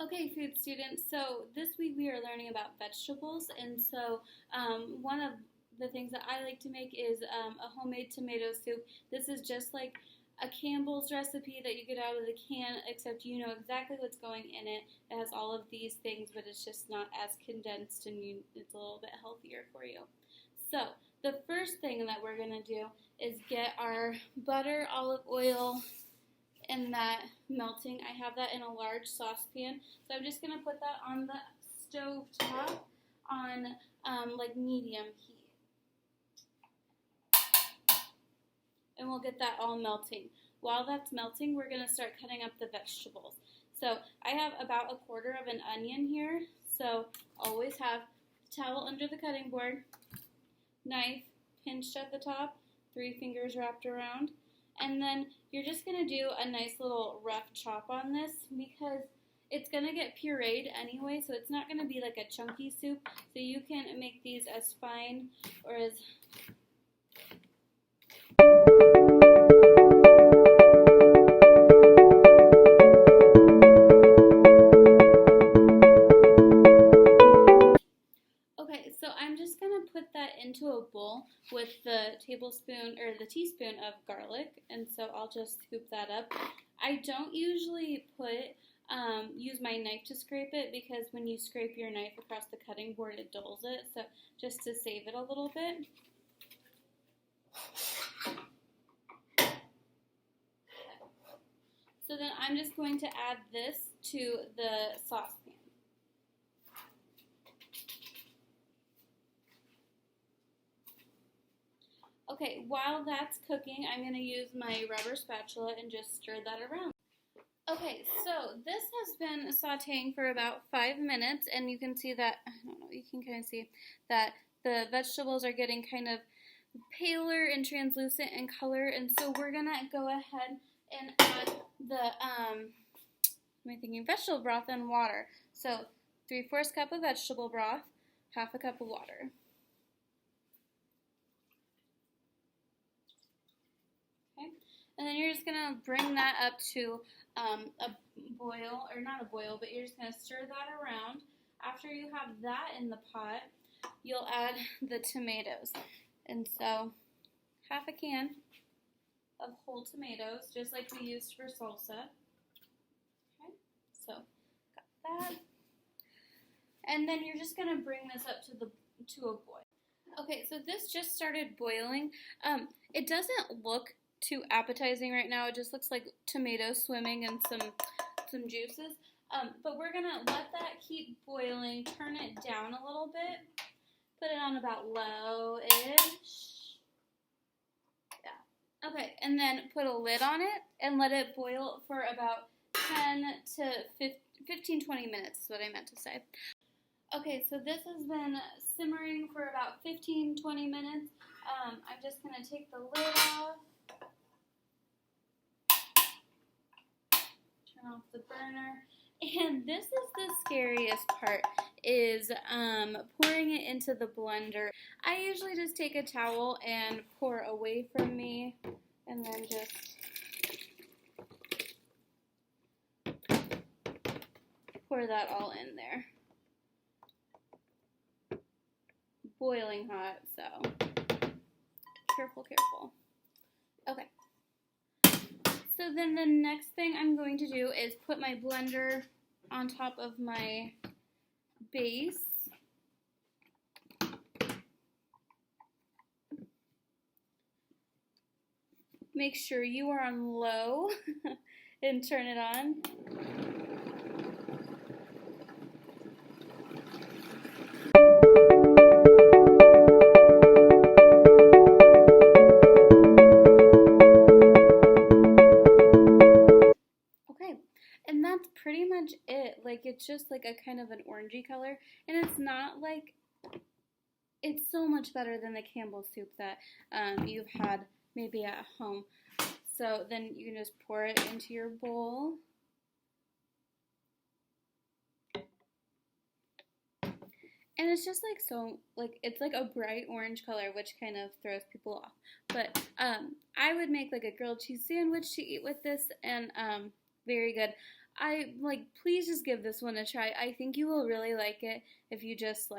Okay, food students. So this week we are learning about vegetables, and so one of the things that I like to make is a homemade tomato soup. This is just like a Campbell's recipe that you get out of the can, except you know exactly what's going in it. It has all of these things, but it's just not as condensed, and it's a little bit healthier for you. So the first thing that we're gonna do is get our butter, olive oil, and that melting. I have that in a large saucepan, so I'm just going to put that on the stove top on like medium heat, and we'll get that all melting. While that's melting, we're going to start cutting up the vegetables. So I have about a quarter of an onion here, so always have towel under the cutting board, knife pinched at the top, 3 fingers wrapped around. And then you're just going to do a nice little rough chop on this because it's going to get pureed anyway, so it's not going to be like a chunky soup. So you can make these as fine or as Okay, so I'm just going to put that into a bowl with the tablespoon or the teaspoon of garlic, and so I'll just scoop that up. I don't usually use my knife to scrape it because when you scrape your knife across the cutting board, it dulls it, so just to save it a little bit. So then I'm just going to add this to the saucepan. Okay, while that's cooking, I'm going to use my rubber spatula and just stir that around. Okay, so this has been sauteing for about 5 minutes, and you can see that, I don't know, you can kind of see that the vegetables are getting kind of paler and translucent in color, and so we're going to go ahead and add the, vegetable broth and water. So 3/4 cup of vegetable broth, 1/2 cup of water. And then you're just going to bring that up to a boil, or not a boil, but you're just going to stir that around. After you have that in the pot, you'll add the tomatoes. And so 1/2 can of whole tomatoes, just like we used for salsa. Okay, so got that. And then you're just going to bring this up to a boil. Okay, so this just started boiling. It doesn't look too appetizing right now. It just looks like tomatoes swimming in some juices. But we're gonna let that keep boiling, turn it down a little bit, put it on about low-ish. Yeah. Okay, and then put a lid on it and let it boil for about 10 to 15, 20 minutes is what I meant to say. Okay, so this has been simmering for about 15, 20 minutes. I'm just gonna take the lid off. Turn off the burner. And this is the scariest part, is pouring it into the blender. I usually just take a towel and pour away from me, and then just pour that all in there. Boiling hot, so careful, careful. Okay. So then the next thing I'm going to do is put my blender on top of my base. Make sure you are on low and turn it on. And that's pretty much it. Like, it's just like a kind of an orangey color, and it's not like, it's so much better than the Campbell soup that you've had maybe at home. So then you can just pour it into your bowl. And it's just like so, like, it's like a bright orange color, which kind of throws people off. But I would make like a grilled cheese sandwich to eat with this, and very good. please just give this one a try. I think you will really like it if you just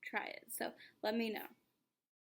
try it. So let me know.